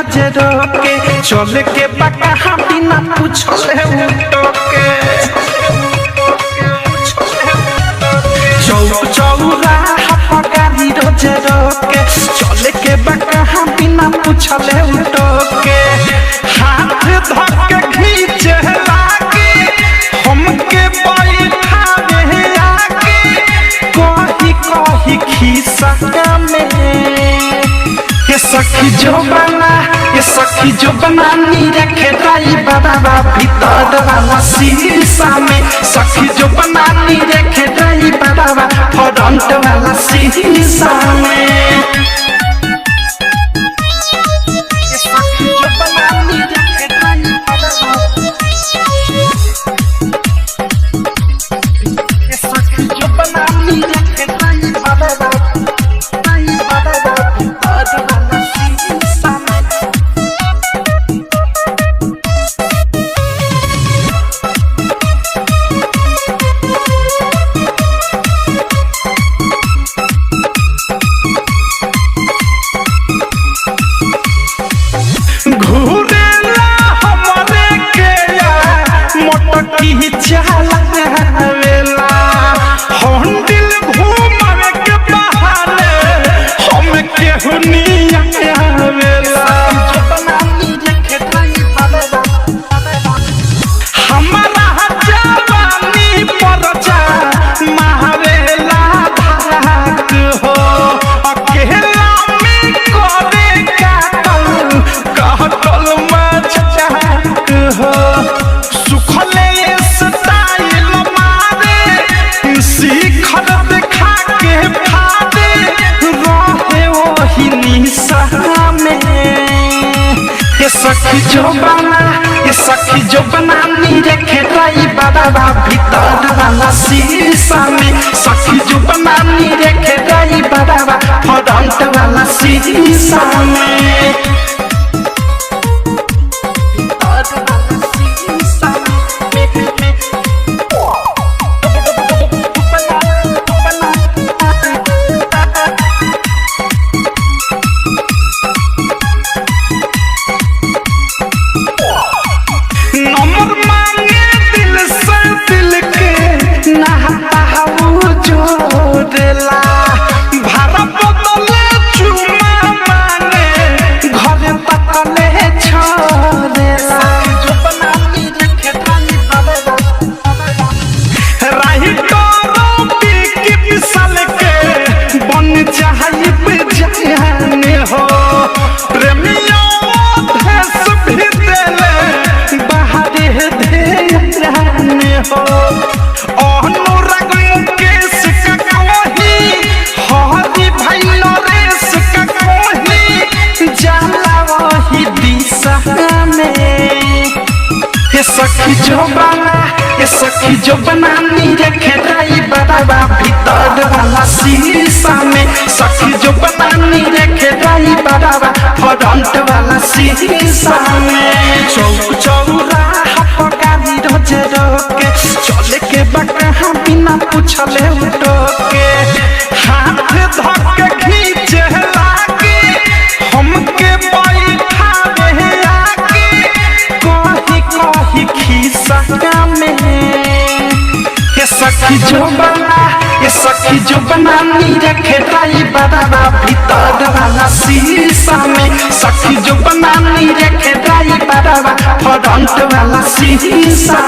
रोजे रोके चले के बका हम बिना पूछले उठोके चौरा गाड़ी रोजे रोके चले के बका हम बिना पूछले उठोके हाथ धके खींचे लागे हमके बैठावे आगे कही कही खिस्सा में ये सखी जो बना नी रखे ड्राइवरवा भीतर वाला शीशा में सखी जो बना नी रखे ड्राइवरवा फ्रंट वाला शीशा में ये सखी जो बना नी रखे ड्राइवरवा ये सखी जो बना नी रखे ड्राइवरवा चलावेला होंडिल घूमवे के बहाने हम केहू नहीं आवेला हमारा जवानी पर जा मारेला धाक हो अकेला में करे काटल मजाक हो सुखले शिखर देखा के फादे रहे वही निशा में ये सखी जो बना नी रखे ड्राइवरवा भीतर वाला शीशा में सखी जो बना नी रखे ड्राइवरवा फ्रंट वाला शीशा में सखी जो बना नी रखे ड्राइवरवा भीतर वाला शीशा में सखी जो बना नी रखे ड्राइवरवा फ्रंट वाला शीशा में चौरा गाड़ी रोजे रोके चले के बका हम बिना पूछले उठोके हाथ धके खींचे लागे हमके बैठावे आगे कही कही खिस्सा में ये सखी जो बना नी रखे ड्राइवरवा भीतर वाला शीशा में सखी जो बना नी रखे ड्राइवरवा फ्रंट वाला शीशा